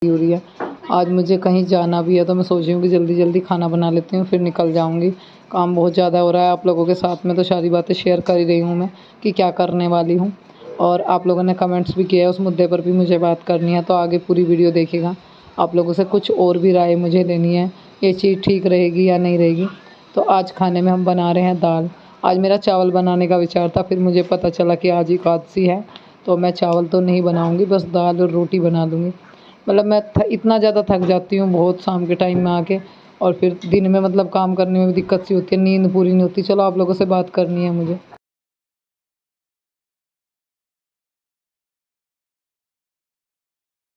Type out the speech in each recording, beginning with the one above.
हो रही है। आज मुझे कहीं जाना भी है तो मैं सोच रही हूँ कि जल्दी जल्दी खाना बना लेती हूँ, फिर निकल जाऊँगी। काम बहुत ज़्यादा हो रहा है। आप लोगों के साथ में तो सारी बातें शेयर कर ही रही हूँ मैं कि क्या करने वाली हूँ, और आप लोगों ने कमेंट्स भी किया है, उस मुद्दे पर भी मुझे बात करनी है। तो आगे पूरी वीडियो देखिएगा। आप लोगों से कुछ और भी राय मुझे लेनी है, ये चीज़ ठीक रहेगी या नहीं रहेगी। तो आज खाने में हम बना रहे हैं दाल। आज मेरा चावल बनाने का विचार था, फिर मुझे पता चला कि आज एकादशी है, तो मैं चावल तो नहीं बनाऊँगी, बस दाल और रोटी बना दूँगी। मतलब मैं इतना ज़्यादा थक जाती हूँ बहुत शाम के टाइम में आके, और फिर दिन में मतलब काम करने में भी दिक्कत सी होती है, नींद पूरी नहीं होती। चलो आप लोगों से बात करनी है मुझे।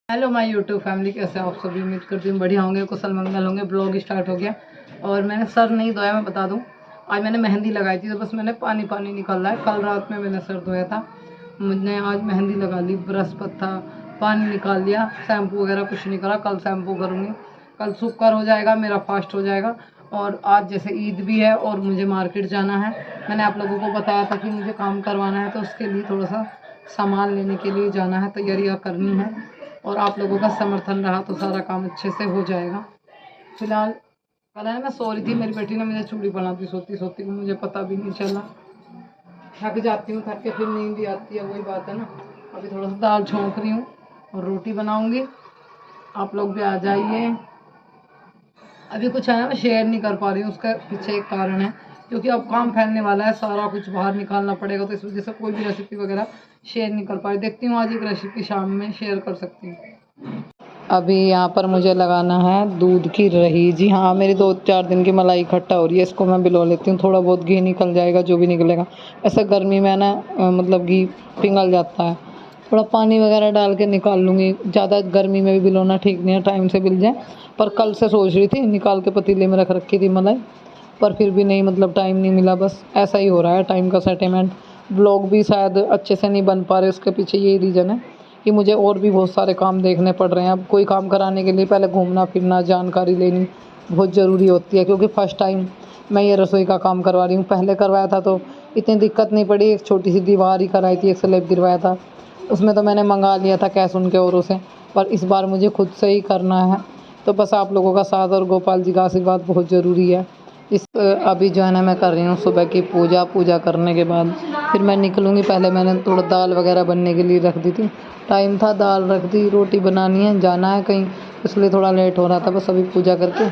हेलो माय यूट्यूब फैमिली, कैसे आप सभी? उम्मीद करती हूँ बढ़िया होंगे, कुशल मंगल होंगे। ब्लॉग स्टार्ट हो गया और मैंने सर नहीं धोया, मैं बता दूँ। आज मैंने मेहंदी लगाई थी तो बस मैंने पानी पानी निकल रहा है। कल रात में मैंने सर धोया था, मैंने आज मेहंदी लगा ली, बृहस्पति था, पानी निकाल लिया, शैम्पू वगैरह कुछ नहीं करा। कल शैम्पू करूँगी, कल शुक्र हो जाएगा, मेरा फास्ट हो जाएगा। और आज जैसे ईद भी है और मुझे मार्केट जाना है। मैंने आप लोगों को बताया था कि मुझे काम करवाना है, तो उसके लिए थोड़ा सा सामान लेने के लिए जाना है, तैयारियाँ करनी है, और आप लोगों का समर्थन रहा तो सारा काम अच्छे से हो जाएगा। फिलहाल कल है ना, मैं सो रही थी, मेरी बेटी ने मुझे चूड़ी बनाती सोती सोती को, मुझे पता भी नहीं चला। थक जाती हूँ, थक के फिर नींद भी आती है, वही बात है ना। अभी थोड़ा सा दाल छोंक रही हूँ और रोटी बनाऊंगी। आप लोग भी आ जाइए। अभी कुछ है ना, मैं शेयर नहीं कर पा रही हूँ, उसका पीछे एक कारण है, क्योंकि अब काम फैलने वाला है, सारा कुछ बाहर निकालना पड़ेगा, तो इस वजह से कोई भी रेसिपी वगैरह शेयर नहीं कर पा रही। देखती हूँ आज एक रेसिपी शाम में शेयर कर सकती हूँ। अभी यहाँ पर मुझे लगाना है दूध की रही। जी हाँ, मेरी 2-4 दिन की मलाई इकट्ठा हो रही है, इसको मैं बिलो लेती हूँ, थोड़ा बहुत घी निकल जाएगा, जो भी निकलेगा। ऐसा गर्मी में ना मतलब घी पिघल जाता है, थोड़ा पानी वगैरह डाल के निकाल लूँगी। ज़्यादा गर्मी में भी बिलोना ठीक नहीं है, टाइम से बिल जाए। पर कल से सोच रही थी निकाल के पतीले में रख रखी थी मलाई, पर फिर भी नहीं, मतलब टाइम नहीं मिला। बस ऐसा ही हो रहा है टाइम का सेटलमेंट। ब्लॉग भी शायद अच्छे से नहीं बन पा रहे, उसके पीछे यही रीज़न है कि मुझे और भी बहुत सारे काम देखने पड़ रहे हैं। अब कोई काम कराने के लिए पहले घूमना फिरना, जानकारी लेनी बहुत ज़रूरी होती है, क्योंकि फर्स्ट टाइम मैं ये रसोई का काम करवा रही हूँ। पहले करवाया था तो इतनी दिक्कत नहीं पड़ी, एक छोटी सी दीवार ही कराई थी, एक स्लैब गिरवाया था, उसमें तो मैंने मंगा लिया था कैश उनके औरों से। पर इस बार मुझे खुद से ही करना है, तो बस आप लोगों का साथ और गोपाल जी का आशीर्वाद बहुत ज़रूरी है। अभी जो है ना, मैं कर रही हूँ सुबह की पूजा करने के बाद फिर मैं निकलूँगी। पहले मैंने थोड़ा दाल वगैरह बनने के लिए रख दी थी, टाइम था, दाल रख दी, रोटी बनानी है, जाना है कहीं, इसलिए थोड़ा लेट हो रहा था। बस अभी पूजा करके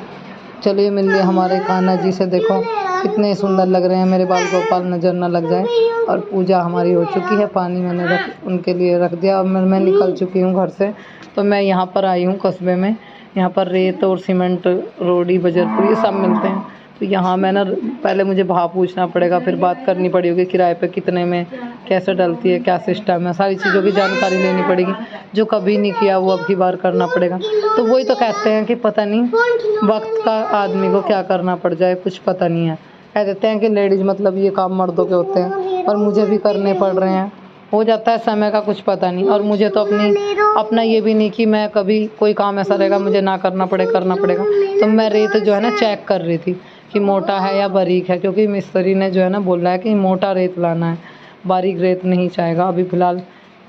चलिए मिल लिए हमारे कान्हा जी से। देखो कितने सुंदर लग रहे हैं, मेरे बाल गोपाल नज़र ना लग जाए। और पूजा हमारी हो चुकी है, पानी मैंने उनके लिए रख दिया और मैं निकल चुकी हूँ घर से। तो मैं यहाँ पर आई हूँ कस्बे में, यहाँ पर रेत और सीमेंट, रोड़ी, बजरपुर, ये सब मिलते हैं। तो यहाँ मैं ना, पहले मुझे भाव पूछना पड़ेगा, फिर बात करनी पड़ेगी किराए पे कितने में कैसे डलती है, क्या सिस्टम है, सारी चीज़ों की जानकारी लेनी पड़ेगी। जो कभी नहीं किया वो अब की बार करना पड़ेगा। तो वही तो कहते हैं कि पता नहीं वक्त का आदमी को क्या करना पड़ जाए, कुछ पता नहीं है। कह देते हैं कि लेडीज़ मतलब ये काम मर्दों के होते हैं, पर मुझे भी करने पड़ रहे हैं। हो जाता है समय का कुछ पता नहीं। और मुझे तो अपना ये भी नहीं कि मैं कभी कोई काम ऐसा रहेगा मुझे ना करना पड़े, करना पड़ेगा। तो मैं रेत जो है ना चेक कर रही थी कि मोटा है या बारीक है, क्योंकि मिस्त्री ने जो है ना बोला है कि मोटा रेत लाना है, बारीक रेत नहीं चाहेगा। अभी फ़िलहाल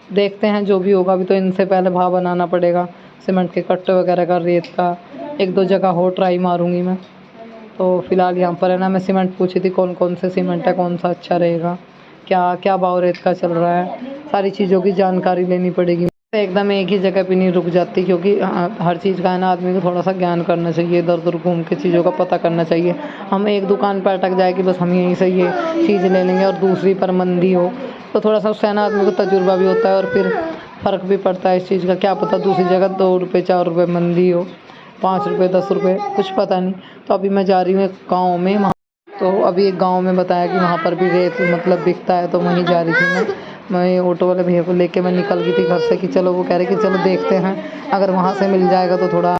देखते हैं जो भी होगा। अभी तो इनसे पहले भाव बनाना पड़ेगा सीमेंट के कट्टे वगैरह का, रेत का। 1-2 जगह हो ट्राई मारूंगी मैं। तो फ़िलहाल यहाँ पर है ना, मैं सीमेंट पूछी थी कौन कौन से सीमेंट है, कौन सा अच्छा रहेगा, क्या क्या भाव रेत का चल रहा है, सारी चीज़ों की जानकारी लेनी पड़ेगी। एकदम एक ही जगह पे नहीं रुक जाती, क्योंकि हर चीज़ का है ना आदमी को थोड़ा सा ज्ञान करना चाहिए, इधर उधर घूम के चीज़ों का पता करना चाहिए। हम एक दुकान पर अटक जाए कि बस हम यहीं से ये चीज़ ले लेंगे और दूसरी पर मंदी हो, तो थोड़ा सा उससे है ना आदमी को तजुर्बा भी होता है और फिर फ़र्क भी पड़ता है इस चीज़ का। क्या पता दूसरी जगह 2 रुपये 4 रुपये मंदी हो, 5 रुपये 10 रुपये, कुछ पता नहीं। तो अभी मैं जा रही हूँ एक गाँव में, वहाँ तो अभी एक गांव में बताया कि वहाँ पर भी रेत मतलब बिकता है, तो वहीं जा रही थी मैं ऑटो वाले भैया को लेके मैं निकल गई थी घर से कि चलो, वो कह रहे कि चलो देखते हैं, अगर वहाँ से मिल जाएगा तो थोड़ा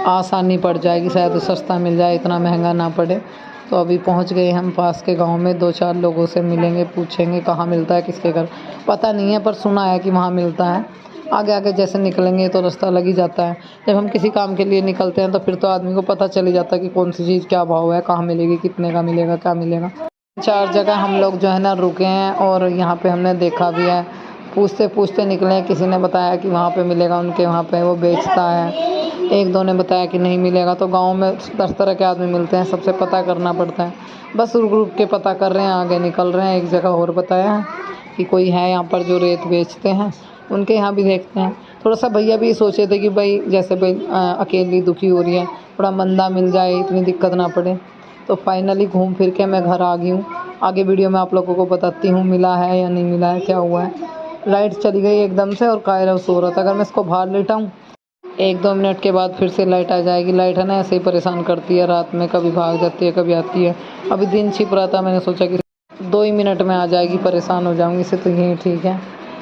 आसानी पड़ जाएगी, शायद सस्ता मिल जाए, इतना महंगा ना पड़े। तो अभी पहुँच गए हम पास के गांव में, 2-4 लोगों से मिलेंगे, पूछेंगे कहाँ मिलता है, किसके घर, पता नहीं है, पर सुना है कि वहाँ मिलता है। आगे आगे जैसे निकलेंगे तो रास्ता लग ही जाता है। जब हम किसी काम के लिए निकलते हैं तो फिर तो आदमी को पता चल ही जाता है कि कौन सी चीज़ क्या भाव है, कहाँ मिलेगी, कितने का मिलेगा, क्या मिलेगा। 4 जगह हम लोग जो है ना रुके हैं, और यहाँ पे हमने देखा भी है पूछते पूछते निकले। किसी ने बताया कि वहाँ पे मिलेगा, उनके वहाँ पे वो बेचता है। एक दो ने बताया कि नहीं मिलेगा। तो गांव में 10 तरह के आदमी मिलते हैं, सबसे पता करना पड़ता है। बस रुक रुक के पता कर रहे हैं, आगे निकल रहे हैं। एक जगह और बताया है कि कोई है यहाँ पर जो रेत बेचते हैं, उनके यहाँ भी देखते हैं। थोड़ा सा भैया भी सोचे थे कि भाई जैसे भाई अकेली दुखी हो रही है, थोड़ा मंदा मिल जाए, इतनी दिक्कत ना पड़े। तो फाइनली घूम फिर के मैं घर आ गई हूँ। आगे वीडियो में आप लोगों को बताती हूँ मिला है या नहीं मिला है, क्या हुआ है। लाइट चली गई एकदम से और कायरव सो रहा था। अगर मैं इसको बाहर लेटाऊँ 1-2 मिनट के बाद फिर से लाइट आ जाएगी। लाइट है ना ऐसे ही परेशान करती है रात में, कभी भाग जाती है कभी आती है। अभी दिन छिप रहा था, मैंने सोचा कि 2 ही मिनट में आ जाएगी, परेशान हो जाऊँगी इससे, तो यही ठीक है।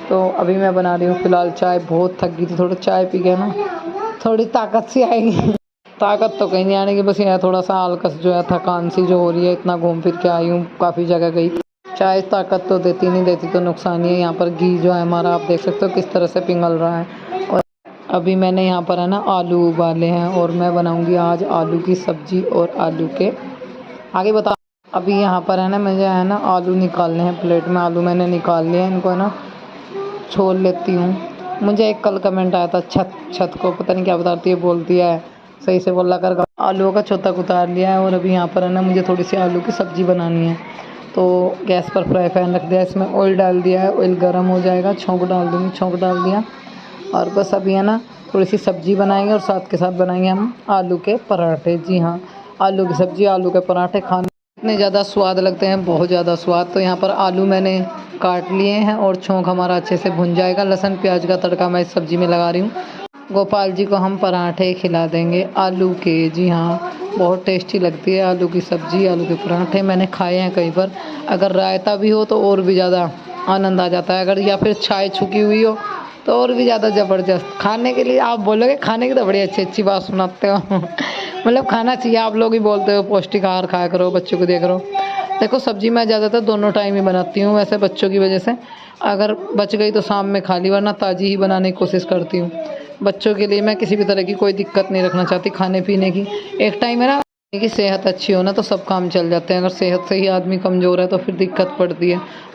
तो अभी मैं बना रही हूँ फ़िलहाल चाय। बहुत थक गई थी, थोड़ा चाय पी के ना थोड़ी ताकत सी आएगी। ताकत तो कहीं नहीं आने की, बस यह थोड़ा सा आलकस जो है, थकान सी जो हो रही है। इतना घूम फिर के आई हूँ, काफ़ी जगह गई। चाय ताकत तो देती नहीं, देती तो नुकसान ही है। यहाँ पर घी जो है हमारा, आप देख सकते हो किस तरह से पिघल रहा है। और अभी मैंने यहाँ पर है ना आलू उबाले हैं और मैं बनाऊँगी आज आलू की सब्ज़ी और आलू के आगे बता। अभी यहाँ पर है ना मुझे है ना आलू निकालने हैं प्लेट में। आलू मैंने निकाल लिया है, इनको है ना छोल लेती हूँ। मुझे एक कल कमेंट आया था, छत को पता नहीं क्या बताती है, बोलती है सही से बोला कर। आलूओं का छोतक उतार लिया है और अभी यहाँ पर है ना मुझे थोड़ी सी आलू की सब्ज़ी बनानी है। तो गैस पर फ्राई पैन रख दिया, इसमें ऑयल डाल दिया है। ऑयल गर्म हो जाएगा, छौंक डाल दूँगी, छौंक डाल दिया। और बस अभी है ना थोड़ी सी सब्ज़ी बनाएंगे और साथ के साथ बनाएंगे हम आलू के पराठे। जी हाँ, आलू की सब्ज़ी, आलू के पराठे खाने इतने ज़्यादा स्वाद लगते हैं, बहुत ज़्यादा स्वाद। तो यहाँ पर आलू मैंने काट लिए हैं और छौंक हमारा अच्छे से भुन जाएगा। लहसुन प्याज का तड़का मैं इस सब्ज़ी में लगा रही हूँ। गोपाल जी को हम पराठे खिला देंगे आलू के। जी हाँ, बहुत टेस्टी लगती है आलू की सब्ज़ी, आलू के पराठे। मैंने खाए हैं कई बार। अगर रायता भी हो तो और भी ज़्यादा आनंद आ जाता है। अगर या फिर छाछ छुकी हुई हो तो और भी ज़्यादा ज़बरदस्त। खाने के लिए आप बोलोगे, खाने की तो बड़ी अच्छी अच्छी बात सुनाते हो। मतलब खाना चाहिए, आप लोग ही बोलते हो पौष्टिक आहार खाया करो, बच्चों को दिया करो। देखो सब्ज़ी मैं ज़्यादातर दोनों टाइम ही बनाती हूँ, वैसे बच्चों की वजह से। अगर बच गई तो शाम में खा ली, वरना ताज़ी ही बनाने की कोशिश करती हूँ। बच्चों के लिए मैं किसी भी तरह की कोई दिक्कत नहीं रखना चाहती खाने पीने की। एक टाइम है ना कि सेहत अच्छी हो ना तो सब काम चल जाते हैं। अगर सेहत से ही आदमी कमज़ोर है तो फिर दिक्कत पड़ती है।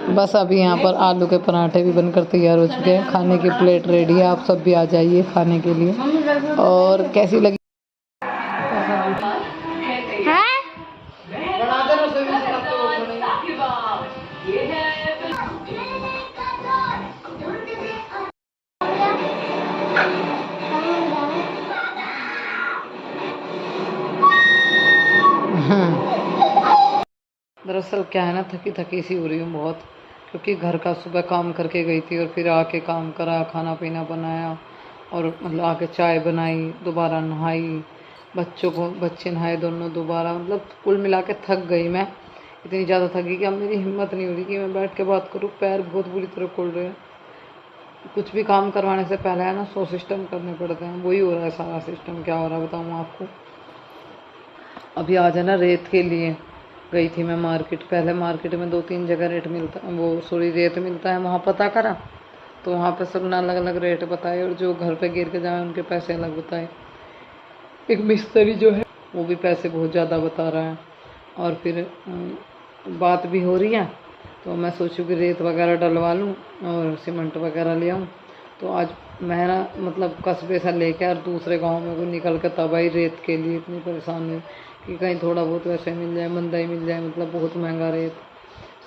बस अभी यहाँ पर आलू के पराठे भी बनकर तैयार हो चुके हैं। खाने की प्लेट रेडी है, आप सब भी आ जाइए खाने के लिए। और कैसी लगी दरअसल क्या है ना, थकी थकी सी हो रही हूँ बहुत, क्योंकि घर का सुबह काम करके गई थी और फिर आके काम करा, खाना पीना बनाया और मतलब आके चाय बनाई, दोबारा नहाई, बच्चे नहाए दोनों दोबारा। मतलब कुल मिला के थक गई मैं। इतनी ज़्यादा थकी कि अब मेरी हिम्मत नहीं हो रही कि मैं बैठ के बात करूँ। पैर बहुत बुरी तरह खुल रहे हैं। कुछ भी काम करवाने से पहले है ना 100 सिस्टम करने पड़ते हैं। वही हो रहा है सारा सिस्टम। क्या हो रहा है बताऊँ आपको। अभी आज है ना रेत के लिए गई थी मैं मार्केट। पहले मार्केट में 2-3 जगह रेट मिलता, वो सॉरी रेत मिलता है, वहाँ पता करा तो वहाँ पे सब ने अलग अलग रेट बताए और जो घर पे गिर के जाए उनके पैसे अलग बताए। एक मिस्त्री जो है वो भी पैसे बहुत ज़्यादा बता रहा है। और फिर बात भी हो रही है तो मैं सोचूँ कि रेत वगैरह डलवा लूँ और सीमेंट वगैरह ले आऊँ। तो आज मैं ना मतलब कस्बे से लेकर और दूसरे गांव में को निकल कर तब आई रेत के लिए। इतनी परेशान हुई कि कहीं थोड़ा बहुत वैसे मिल जाए, मंदा ही मिल जाए। मतलब बहुत महंगा रेत,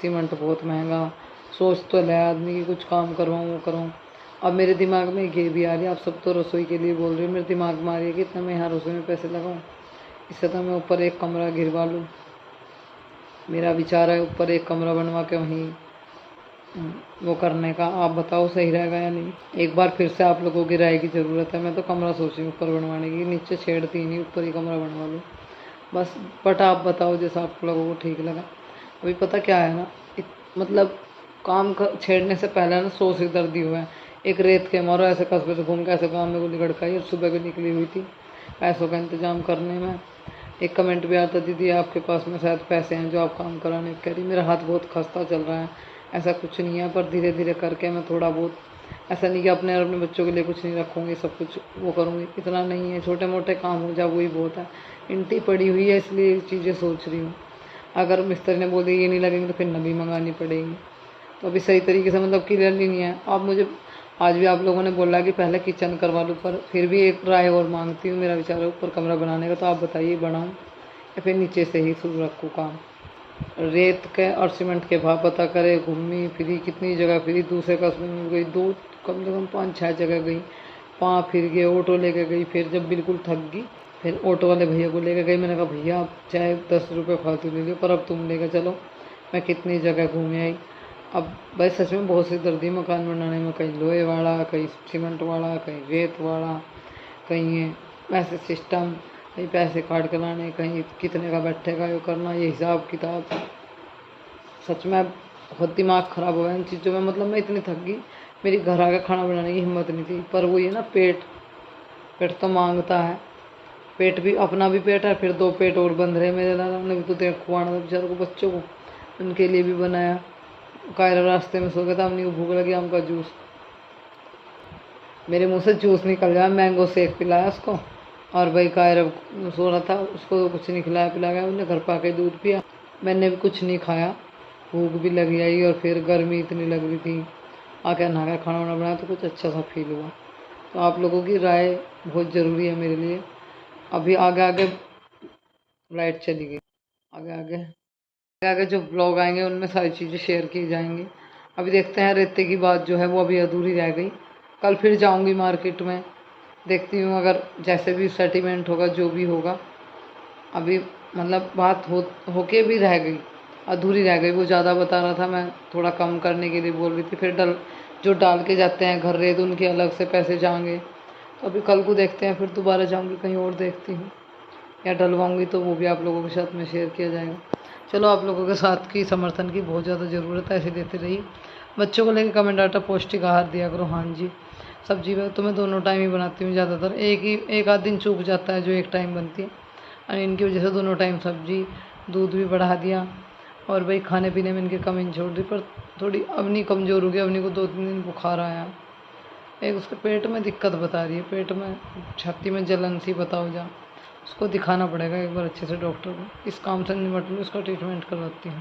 सीमेंट बहुत महंगा। सोच तो ले आदमी कि कुछ काम करवाऊँ वो करूँ। अब मेरे दिमाग में ये भी आ रही है, आप सब तो रसोई के लिए बोल रही हो, मेरे दिमाग में आ रही है कि इतना मैं यहाँ रसोई में पैसे लगाऊँ, इससे तो मैं ऊपर एक कमरा गिरवा लूँ। मेरा विचार है ऊपर एक कमरा बनवा के वहीं वो करने का। आप बताओ सही रहेगा या नहीं। एक बार फिर से आप लोगों की राय की ज़रूरत है। मैं तो कमरा सोच रही हूँ ऊपर बनवाने की, नीचे छेड़ती नहीं, ऊपर ही कमरा बनवा लूँ बस। बट आप बताओ जैसा आप लोगों को ठीक लगा। अभी पता क्या है ना, मतलब काम छेड़ने से पहले ना 100 सिरदर्दी हुआ है। एक रेत के मारो ऐसे कस्बे से घूम के ऐसे गाँव में गोली गड़काई और सुबह भी निकली हुई थी पैसों का इंतजाम करने में। एक कमेंट भी आता, दीदी आपके पास में शायद पैसे हैं जो आप काम कराने कह रही। मेरा हाथ बहुत खस्ता चल रहा है। ऐसा कुछ नहीं है, पर धीरे धीरे करके मैं थोड़ा बहुत, ऐसा नहीं कि अपने और अपने बच्चों के लिए कुछ नहीं रखूँगी, सब कुछ वो करूँगी, इतना नहीं है। छोटे मोटे काम हो जाए वही बहुत है। इंटी पड़ी हुई है इसलिए चीज़ें सोच रही हूँ। अगर मिस्त्री ने बोल दिया ये नहीं लगेंगे तो फिर नबी मंगानी पड़ेगी। तो अभी सही तरीके से मतलब क्लियरली नहीं है। आप मुझे आज भी आप लोगों ने बोला कि पहले किचन करवा लूँ, पर फिर भी एक राय और मांगती हूँ। मेरा विचार है ऊपर कमरा बनाने का, तो आप बताइए बनाऊँ या फिर नीचे से ही शुरू रखूँ काम। रेत के और सीमेंट के भाव पता करे, घूमी फिरी कितनी जगह फिरी, दूसरे कस्बे में गई, दो कम से कम 5-6 जगह गई, वहाँ फिर गए, ऑटो लेके गई। फिर जब बिल्कुल थक गई फिर ऑटो वाले भैया को लेके गई। मैंने कहा भैया आप चाहे 10 रुपये फालतू ले लो, पर अब तुम लेकर चलो। मैं कितनी जगह घूम आई। अब भाई सच में बहुत सी दर्दी मकान बनाने में, कहीं लोहे वाला, कहीं सीमेंट वाला, कहीं रेत वाला, कहीं ऐसे सिस्टम, कहीं पैसे काट के लाने, कहीं कितने का बैठेगा ये करना, ये हिसाब किताब। सच में बहुत दिमाग ख़राब हो गया इन चीज़ों में। मतलब मैं इतनी थक गई, मेरी घर आकर खाना बनाने की हिम्मत नहीं थी। पर वही है ना, पेट पेट तो मांगता है। पेट भी, अपना भी पेट है, फिर 2 पेट और बंध रहे मेरे लाल। हमने भी तो देख खुआना था बेचारों को, बच्चों को, उनके लिए भी बनाया। कायरा रास्ते में सो गया था, हमने को भूख लगी, आम का जूस, मेरे मुंह से जूस निकल जाए, मैंगो शेक पिलाया उसको। और भाई कायरा सो रहा था, उसको तो कुछ नहीं खिलाया पिलाया गया। उन्हें घर पर आके दूध पिया, मैंने भी कुछ नहीं खाया। भूख भी लगी आई और फिर गर्मी इतनी लग रही थी, आके नहा के खाना वाना बनाया तो कुछ अच्छा सा फील हुआ। तो आप लोगों की राय बहुत ज़रूरी है मेरे लिए। अभी आगे आगे लाइट चली गई, आगे आगे आगे जो ब्लॉग आएंगे उनमें सारी चीज़ें शेयर की जाएंगी। अभी देखते हैं, रेते की बात जो है वो अभी अधूरी रह गई। कल फिर जाऊंगी मार्केट में, देखती हूँ अगर जैसे भी सेटलमेंट होगा जो भी होगा। अभी मतलब बात होके भी रह गई, अधूरी रह गई। वो ज़्यादा बता रहा था, मैं थोड़ा कम करने के लिए बोल रही थी। फिर जो डाल के जाते हैं घर रेत, उनके अलग से पैसे जाएंगे। तो अभी कल को देखते हैं, फिर दोबारा जाऊँगी कहीं और देखती हूँ, या डलवाऊँगी तो वो भी आप लोगों के साथ में शेयर किया जाएगा। चलो, आप लोगों के साथ की समर्थन की बहुत ज़्यादा ज़रूरत है, ऐसे देते रहिए। बच्चों को लेकर कमेंट आता, पौष्टिक आहार दिया करो। हाँ जी, सब्जी में तो मैं दोनों टाइम ही बनाती हूँ ज़्यादातर। एक आध दिन चूक जाता है जो एक टाइम बनती है, और इनकी वजह से दोनों टाइम सब्जी, दूध भी बढ़ा दिया। और भाई खाने पीने में इनके कमी छोड़ दी। पर थोड़ी अवनी कमज़ोर हो गई, अवनी को 2-3 दिन बुखार आया। एक उसके पेट में दिक्कत बता रही है, पेट में छाती में जलन सी, बताओ जा। उसको दिखाना पड़ेगा एक बार अच्छे से डॉक्टर को। इस काम से निपट लूँ, इसका ट्रीटमेंट करवाती हूँ।